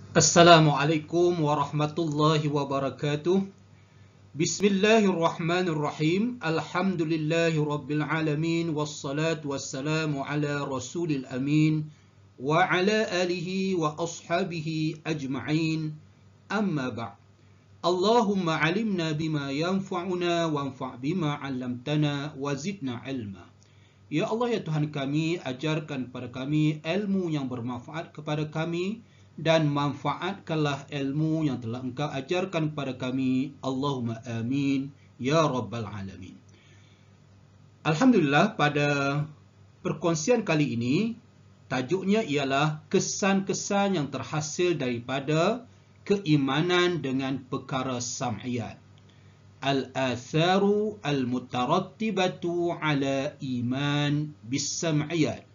Assalamualaikum warahmatullahi wabarakatuh. Bismillahirrahmanirrahim. Alhamdulillahi rabbil alamin. Wassalatu wassalamu ala rasulil amin. Wa ala alihi wa ashabihi ajma'in. Amma ba'd. Allahumma alimna bima yanfa'una wanfa' bima 'allamtana wa zidna ilma. Ya Allah, ya Tuhan kami, ajarkan kepada kami ilmu yang bermanfaat kepada kami dan manfaatkanlah ilmu yang telah Engkau ajarkan kepada kami. Allahumma amin ya rabbal alamin. Alhamdulillah, pada perkongsian kali ini tajuknya ialah kesan-kesan yang terhasil daripada keimanan dengan perkara sam'iyat. Al-atharu al-mutarattibatu ala iman bis-sam'iyat.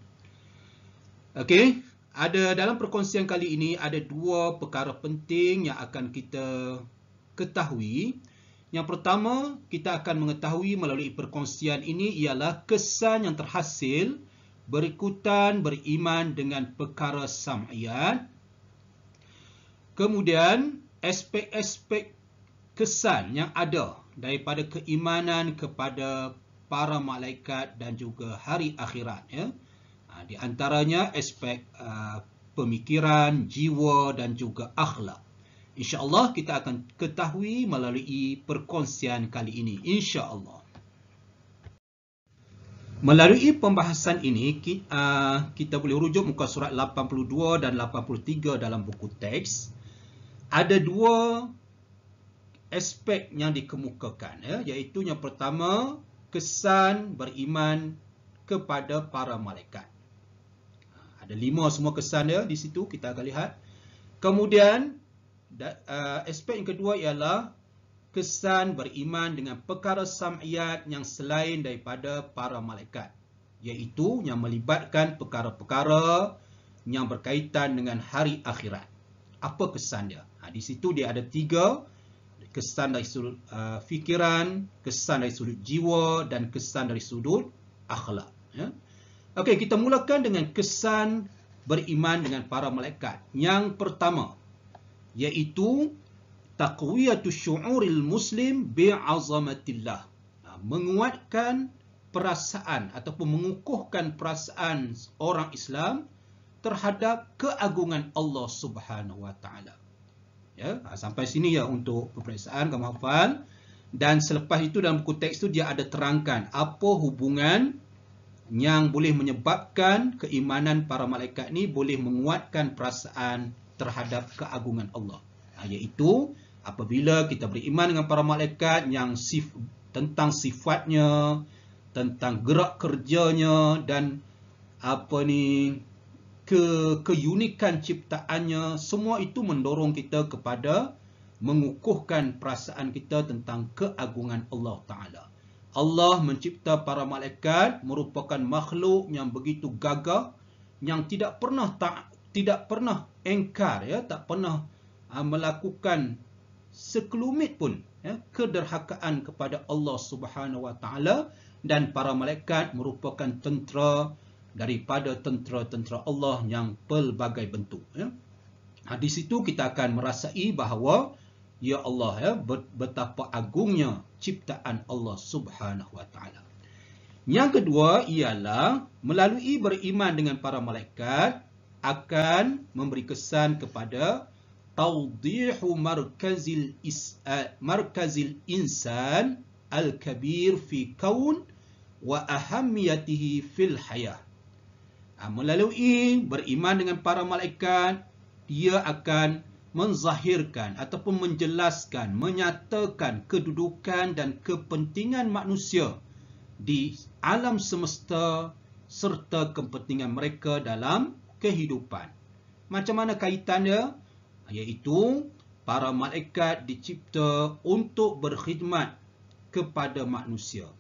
Okey, dalam perkongsian kali ini ada dua perkara penting yang akan kita ketahui. Yang pertama, kita akan mengetahui melalui perkongsian ini ialah kesan yang terhasil berikutan beriman dengan perkara sam'iyat. Kemudian, aspek-aspek kesan yang ada daripada keimanan kepada para malaikat dan juga hari akhirat. Di antaranya aspek pemikiran, jiwa dan juga akhlak. InsyaAllah kita akan ketahui melalui perkongsian kali ini. InsyaAllah. Melalui pembahasan ini, kita boleh rujuk muka surat 82 dan 83 dalam buku teks. Ada dua aspek yang dikemukakan, iaitu yang pertama, kesan beriman kepada para malaikat. Ada 5 semua kesan dia di situ, kita akan lihat. Kemudian, aspek yang kedua ialah kesan beriman dengan perkara sam'iyat yang selain daripada para malaikat, iaitu yang melibatkan perkara-perkara yang berkaitan dengan hari akhirat. Apa kesan dia? Di situ dia ada 3. Kesan dari sudut fikiran, kesan dari sudut jiwa dan kesan dari sudut akhlak. Okey, kita mulakan dengan kesan beriman dengan para malaikat. Yang pertama, iaitu taqwiyatus syu'uril muslim bi'azamatillah. Menguatkan perasaan ataupun mengukuhkan perasaan orang Islam terhadap keagungan Allah Subhanahu wa taala. Sampai sini untuk peperiksaan kamu hafal. Dan selepas itu dalam buku teks itu dia ada terangkan apa hubungan yang boleh menyebabkan keimanan para malaikat ni boleh menguatkan perasaan terhadap keagungan Allah. Iaitu apabila kita beriman dengan para malaikat yang tentang sifatnya, tentang gerak kerjanya dan keunikan ciptaannya, semua itu mendorong kita kepada mengukuhkan perasaan kita tentang keagungan Allah Ta'ala. Allah mencipta para malaikat merupakan makhluk yang begitu gagah, yang tidak pernah engkar, tak pernah melakukan sekelumit pun kederhakaan kepada Allah Subhanahu wa taala, dan para malaikat merupakan tentera daripada tentera-tentera Allah yang pelbagai bentuk. Di situ kita akan merasai bahawa ya Allah, betapa agungnya ciptaan Allah Subhanahu wa taala. Yang kedua ialah melalui beriman dengan para malaikat akan memberi kesan kepada tawdihu markazil insan al-kabir fi kaun wa ahammiyatihi fil hayah. Melalui beriman dengan para malaikat, dia akan menzahirkan ataupun menjelaskan, menyatakan kedudukan dan kepentingan manusia di alam semesta serta kepentingan mereka dalam kehidupan. Macam mana kaitannya? Iaitu para malaikat dicipta untuk berkhidmat kepada manusia.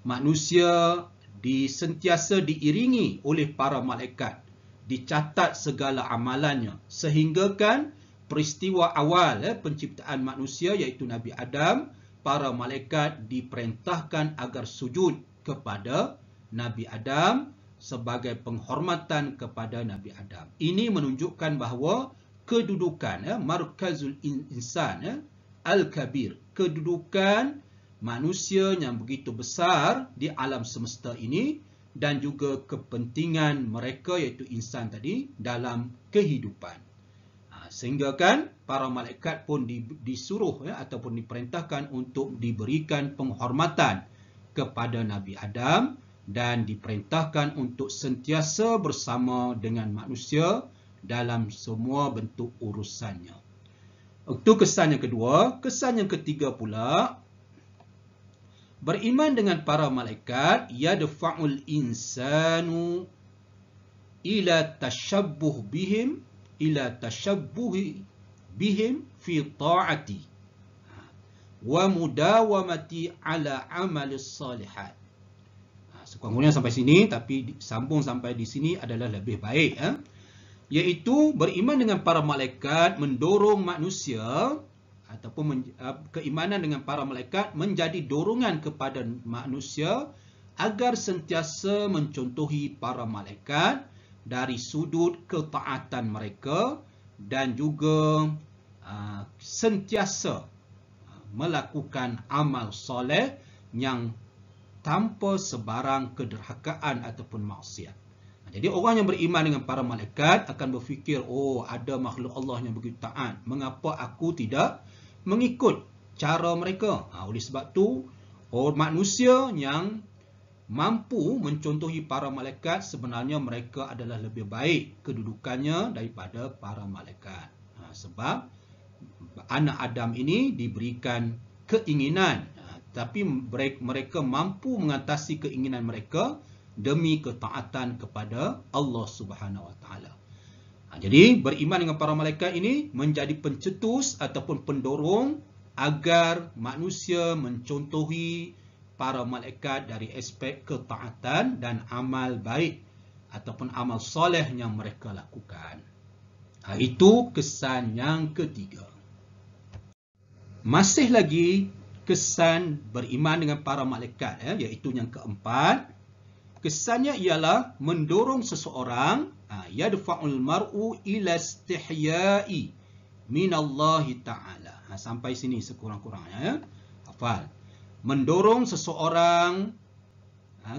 Manusia sentiasa diiringi oleh para malaikat, dicatat segala amalannya, sehingga kan peristiwa awal penciptaan manusia iaitu Nabi Adam, para malaikat diperintahkan agar sujud kepada Nabi Adam sebagai penghormatan kepada Nabi Adam. Ini menunjukkan bahawa kedudukan markazul insan al-kabir, kedudukan manusia yang begitu besar di alam semesta ini dan juga kepentingan mereka iaitu insan tadi dalam kehidupan. Sehingga kan para malaikat pun disuruh ataupun diperintahkan untuk diberikan penghormatan kepada Nabi Adam dan diperintahkan untuk sentiasa bersama dengan manusia dalam semua bentuk urusannya. Itu kesan yang kedua. Kesan yang ketiga pula, beriman dengan para malaikat yadfa'ul insanu ila tashabbuh bihim fi ta'ati wa mudawamati ala amalis salihat. Sekurang-kurangnya sampai sini, tapi sambung sampai di sini adalah lebih baik. Iaitu beriman dengan para malaikat mendorong manusia ataupun keimanan dengan para malaikat menjadi dorongan kepada manusia agar sentiasa mencontohi para malaikat dari sudut ketaatan mereka dan juga sentiasa melakukan amal soleh yang tanpa sebarang kederhakaan ataupun maksiat. Jadi orang yang beriman dengan para malaikat akan berfikir, oh ada makhluk Allah yang begitu taat, mengapa aku tidak mengikut cara mereka? Oleh sebab tu, manusia yang mampu mencontohi para malaikat sebenarnya mereka adalah lebih baik kedudukannya daripada para malaikat. Sebab anak Adam ini diberikan keinginan, tapi mereka mampu mengatasi keinginan mereka demi ketaatan kepada Allah Subhanahu Wa Taala. Jadi beriman dengan para malaikat ini menjadi pencetus ataupun pendorong agar manusia mencontohi para malaikat dari aspek ketaatan dan amal baik ataupun amal soleh yang mereka lakukan. Itu kesan yang ketiga. Masih lagi kesan beriman dengan para malaikat, iaitu yang keempat. Kesannya ialah mendorong seseorang yadfa'ul mar'u ila istihya'i minallahi ta'ala. Sampai sini sekurang-kurangnya. Hafal. Mendorong seseorang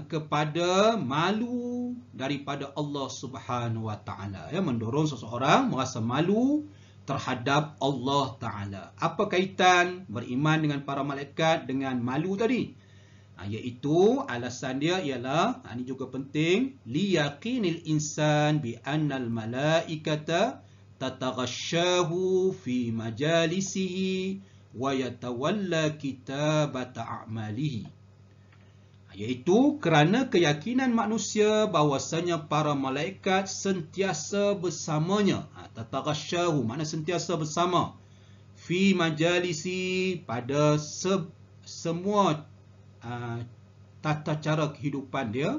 kepada malu daripada Allah Subhanahu Wa Taala. Mendorong seseorang merasa malu terhadap Allah Taala. Apa kaitan beriman dengan para malaikat dengan malu tadi? Iaitu alasan dia ialah, ini juga penting, liyaqinil insan bi annal malaikata tataghashahu fi majalisihi wa yatawalla kitabata a'malihi. Iaitu kerana keyakinan manusia bahawasanya para malaikat sentiasa bersamanya. Tataghashahu makna sentiasa bersama. Fi majalisi pada semua tata cara kehidupan dia.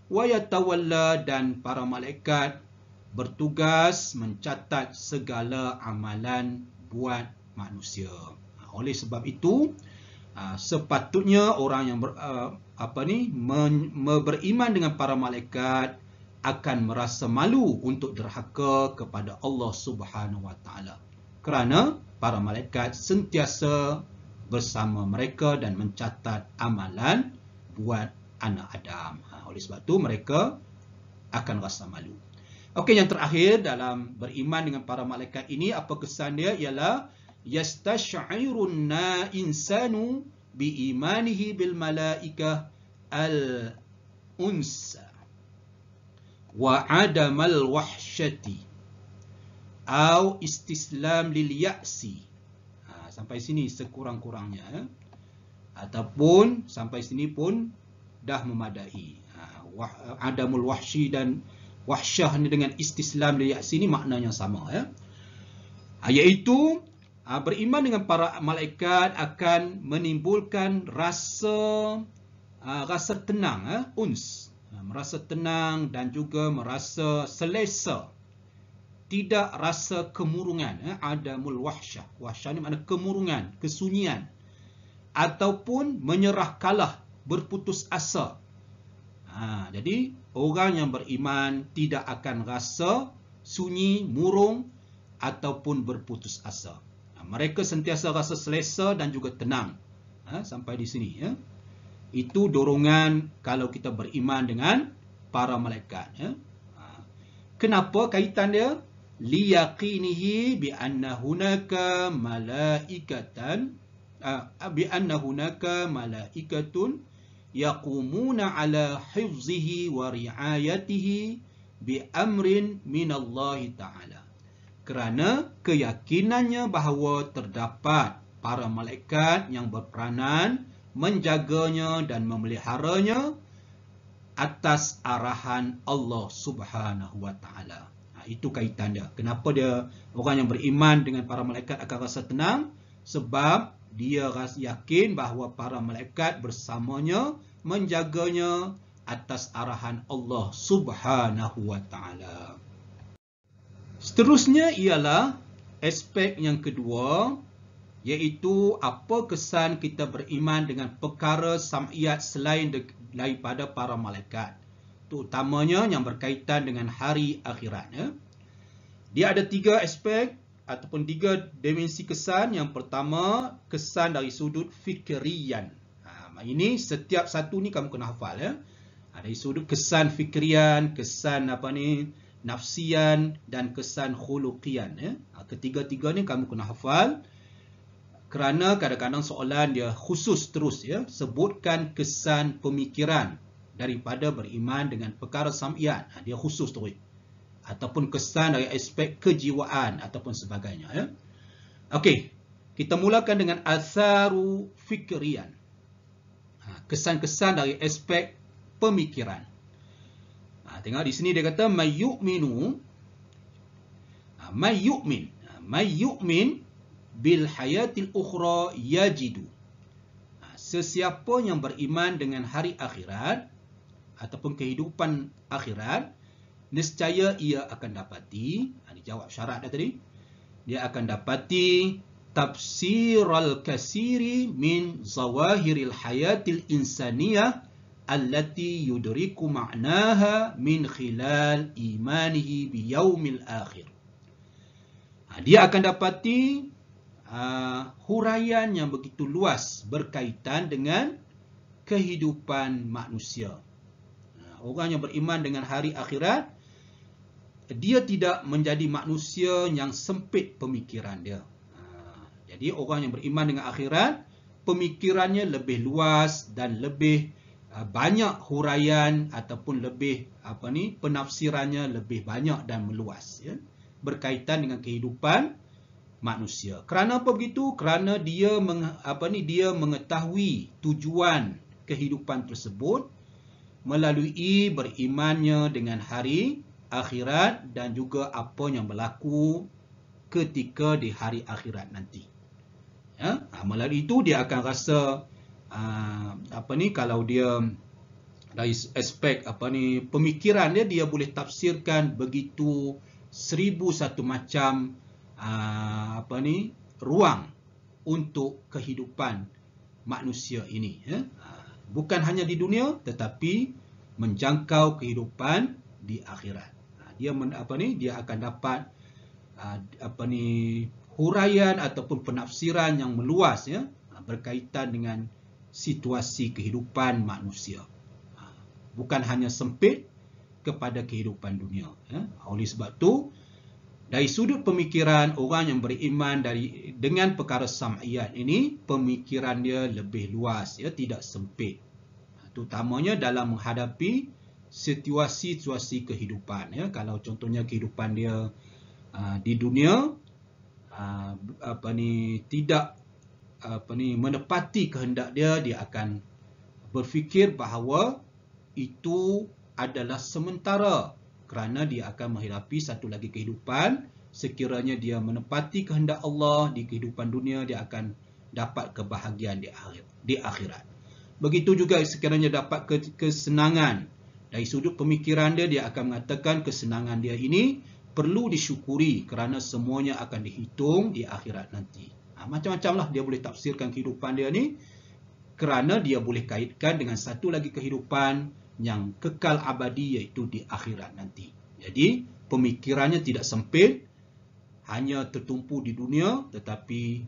Wa yatawalla dan para malaikat bertugas mencatat segala amalan buat manusia. Oleh sebab itu, sepatutnya orang yang beriman dengan para malaikat akan merasa malu untuk derhaka kepada Allah Subhanahu Wa Taala. Kerana para malaikat sentiasa bersama mereka dan mencatat amalan buat anak Adam. Oleh sebab itu mereka akan rasa malu. Okey, yang terakhir dalam beriman dengan para malaikat ini, apa kesan dia ialah yastash'irun insanu biimanihi bil malaikah al-unsa wa adamal wahsyati au istislam lil ya'si. Sampai sini sekurang-kurangnya, ataupun sampai sini pun dah memadai. Adamul wahsy dan wahsyah ni dengan istislam lil ya'si ni maknanya sama, iaitu beriman dengan para malaikat akan menimbulkan rasa tenang, merasa tenang dan juga merasa selesa. Tidak rasa kemurungan, adamul wahsyah. Wahsyah ni makna kemurungan, kesunyian. Ataupun menyerah kalah, berputus asa. Jadi orang yang beriman tidak akan rasa sunyi, murung ataupun berputus asa. Mereka sentiasa rasa selesa dan juga tenang. Sampai di sini. Itu dorongan kalau kita beriman dengan para malaikat. Kenapa kaitan dia? Liyaqinihi bi anna hunaka malaikatan bi anna hunaka malaikatun yaqumuna ala hifzihi wa riayatihi bi amrin minallahi ta'ala. Kerana keyakinannya bahawa terdapat para malaikat yang berperanan menjaganya dan memeliharanya atas arahan Allah Subhanahu wa taala. Itu kaitan dia. Kenapa dia orang yang beriman dengan para malaikat akan rasa tenang? Sebab dia yakin bahawa para malaikat bersamanya menjaganya atas arahan Allah Subhanahu wa taala. Seterusnya ialah aspek yang kedua, iaitu apa kesan kita beriman dengan perkara sam'iyat selain daripada para malaikat, terutamanya yang berkaitan dengan hari akhirat. Dia ada 3 aspek ataupun 3 dimensi kesan. Yang pertama, kesan dari sudut fikrian. Ini setiap satu ni kamu kena hafal. Dari sudut kesan fikrian, kesan nafsian dan kesan khuluqian. Ketiga-tiga ni kamu kena hafal. Kerana kadang-kadang soalan dia khusus terus sebutkan kesan pemikiran daripada beriman dengan perkara sam'iyat. Dia khusus terus. Ataupun kesan dari aspek kejiwaan ataupun sebagainya. Okey, kita mulakan dengan atharu fikrian. Kesan-kesan dari aspek pemikiran. Tengok di sini dia kata mayyu'minu mayyu'min bil hayatil ukhra yajidu. Sesiapa yang beriman dengan hari akhirat ataupun kehidupan akhirat, nescaya ia akan dapati, dijawab syarat dah tadi, dia akan dapati tafsiral kasiri min zawahiril hayatil insaniyah allati yudriku ma'naha min khilal imanihi biyaumil akhir. Dia akan dapati huraian yang begitu luas berkaitan dengan kehidupan manusia. Orang yang beriman dengan hari akhirat, dia tidak menjadi manusia yang sempit pemikiran dia. Jadi orang yang beriman dengan akhirat, pemikirannya lebih luas dan lebih banyak huraian ataupun lebih penafsirannya lebih banyak dan meluas berkaitan dengan kehidupan manusia. Kerana apa begitu? Kerana dia mengetahui tujuan kehidupan tersebut melalui berimannya dengan hari akhirat dan juga apa yang berlaku ketika di hari akhirat nanti. Melalui itu dia akan rasa kalau dia dari aspek pemikiran dia boleh tafsirkan begitu 1001 macam ruang untuk kehidupan manusia ini. Bukan hanya di dunia tetapi menjangkau kehidupan di akhirat. Dia akan dapat huraian ataupun penafsiran yang meluas berkaitan dengan situasi kehidupan manusia. Bukan hanya sempit kepada kehidupan dunia. Oleh sebab tu, dari sudut pemikiran orang yang beriman dengan perkara sam'iyat ini, pemikiran dia lebih luas, tidak sempit. Terutamanya dalam menghadapi situasi-situasi kehidupan. Kalau contohnya kehidupan dia di dunia tidak menepati kehendak dia akan berfikir bahawa itu adalah sementara, kerana dia akan menghadapi satu lagi kehidupan. Sekiranya dia menepati kehendak Allah di kehidupan dunia, dia akan dapat kebahagiaan di akhirat. Begitu juga sekiranya dapat kesenangan. Dari sudut pemikiran dia akan mengatakan kesenangan dia ini perlu disyukuri kerana semuanya akan dihitung di akhirat nanti. Macam-macam lah dia boleh tafsirkan kehidupan dia ni, kerana dia boleh kaitkan dengan satu lagi kehidupan yang kekal abadi, iaitu di akhirat nanti. Jadi pemikirannya tidak sempit, hanya tertumpu di dunia, tetapi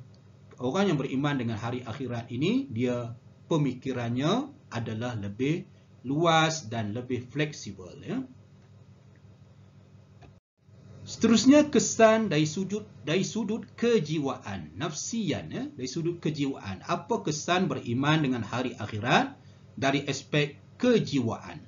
orang yang beriman dengan hari akhirat ini, dia pemikirannya adalah lebih luas dan lebih fleksibel, ya. Seterusnya, kesan dari sudut kejiwaan, nafsian, ya, dari sudut kejiwaan. Apa kesan beriman dengan hari akhirat dari aspek kejiwaan?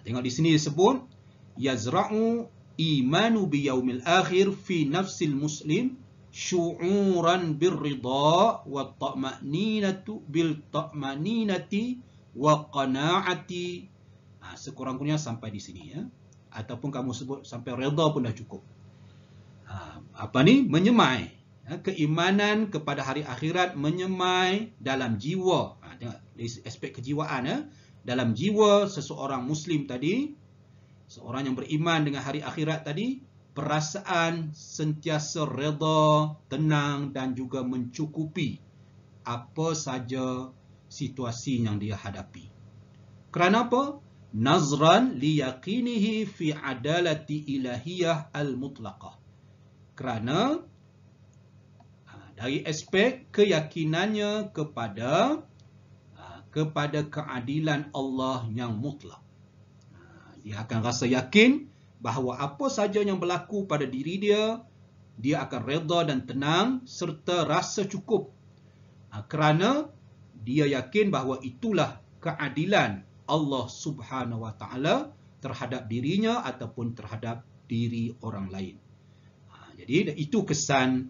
Tengok di sini disebut, yazra'u imanu biyaumil akhir fi nafsil muslim syu'uran birridha wa ta'maninatu bil ta'maninati wa qana'ati. Sekurang-kurangnya sampai di sini, ya. Ataupun kamu sebut sampai redha pun dah cukup. Menyemai. Keimanan kepada hari akhirat menyemai dalam jiwa. Tengok dari aspek kejiwaan, ya. Dalam jiwa seseorang muslim tadi, seorang yang beriman dengan hari akhirat tadi, perasaan sentiasa redha, tenang dan juga mencukupi apa saja situasi yang dia hadapi. Kerana apa? Nazran liyaqinihi fi adalati ilahiyah al-mutlaqah. Kerana dari aspek keyakinannya kepada keadilan Allah yang mutlak. Dia akan rasa yakin bahawa apa saja yang berlaku pada diri dia, dia akan redha dan tenang serta rasa cukup. Kerana dia yakin bahawa itulah keadilan Allah Subhanahu wa Ta'ala terhadap dirinya ataupun terhadap diri orang lain. Jadi itu kesan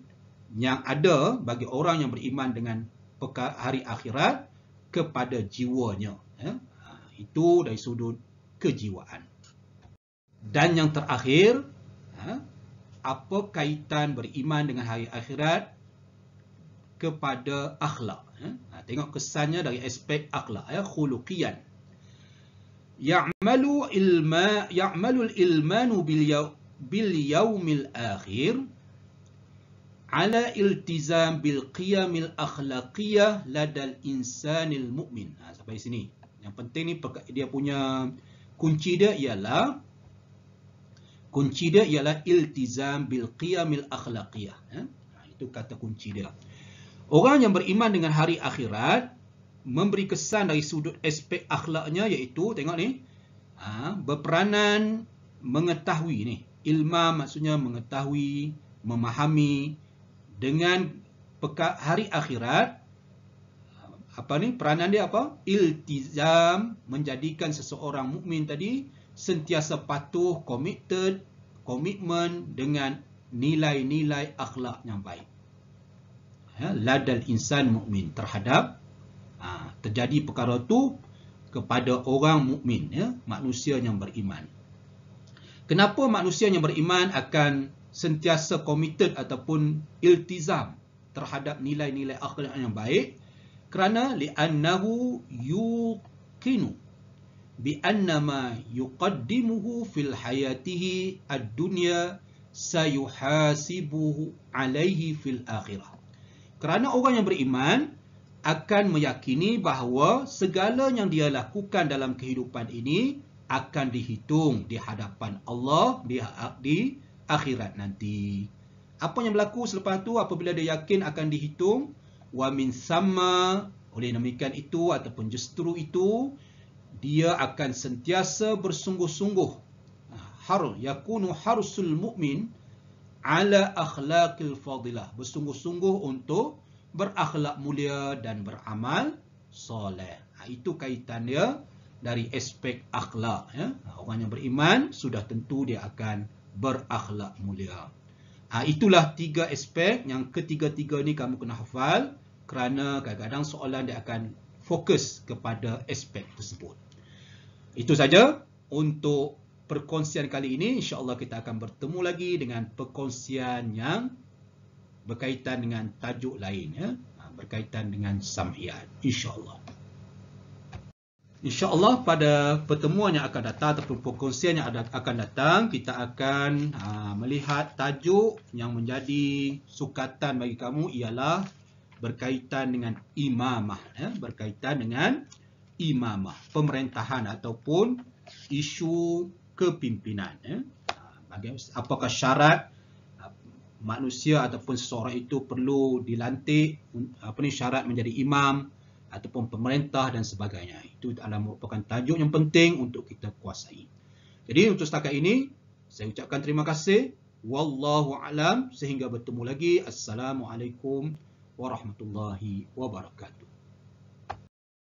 yang ada bagi orang yang beriman dengan hari akhirat kepada jiwanya, ya. Itu dari sudut kejiwaan. Dan yang terakhir, apa kaitan beriman dengan hari akhirat kepada akhlak, ya. Tengok kesannya dari aspek akhlak, ya, khuluqiyan. Ya'malu al-ilmanu bil yaumil akhir ala iltizam bil qiyamil akhlaqiyah ladal insanil mu'min. Sampai sini. Yang penting ni dia punya kunci dia ialah iltizam bil qiyamil akhlaqiyah. Itu kata kunci dia. Orang yang beriman dengan hari akhirat memberi kesan dari sudut aspek akhlaknya, iaitu tengok ni, berperanan mengetahui ni. Ilmam maksudnya mengetahui, memahami dengan hari akhirat. Peranan dia apa? Iltizam, menjadikan seseorang mukmin tadi sentiasa patuh, komitmen dengan nilai-nilai akhlak yang baik. Ladal insan mukmin, terhadap terjadi perkara itu kepada orang mukmin, ya, manusia yang beriman. Kenapa manusia yang beriman akan sentiasa committed ataupun iltizam terhadap nilai-nilai akhlak yang baik? Kerana li'annahu yuqinu bi anna ma yuqaddimuhu fil hayatihi ad-dunya sayuhasibuhu alaihi fil akhirah. Kerana orang yang beriman akan meyakini bahawa segala yang dia lakukan dalam kehidupan ini akan dihitung di hadapan Allah di akhirat nanti. Apa yang berlaku selepas itu apabila dia yakin akan dihitung, wa min samma, oleh demikian itu ataupun justru itu, dia akan sentiasa bersungguh-sungguh. Yakunu harsul mu'min ala akhlaqil fadilah, bersungguh-sungguh untuk berakhlak mulia dan beramal soleh. Itu kaitan dia dari aspek akhlak, ya. Orang yang beriman sudah tentu dia akan berakhlak mulia. Itulah tiga aspek yang ketiga-tiga ni kamu kena hafal, kerana kadang-kadang soalan dia akan fokus kepada aspek tersebut. Itu saja untuk perkongsian kali ini. InsyaAllah kita akan bertemu lagi dengan perkongsian yang berkaitan dengan tajuk lain, ya, berkaitan dengan sam'iyat, insyaAllah. InsyaAllah pada pertemuan yang akan datang ataupun perkongsian yang akan datang, kita akan melihat tajuk yang menjadi sukatan bagi kamu ialah berkaitan dengan imamah, ya, berkaitan dengan imamah, pemerintahan ataupun isu kepimpinan. Apakah syarat manusia ataupun seseorang itu perlu dilantik, syarat menjadi imam ataupun pemerintah dan sebagainya. Itu adalah merupakan tajuk yang penting untuk kita kuasai. Jadi untuk setakat ini, saya ucapkan terima kasih. Wallahu a'lam. Sehingga bertemu lagi. Assalamualaikum warahmatullahi wabarakatuh.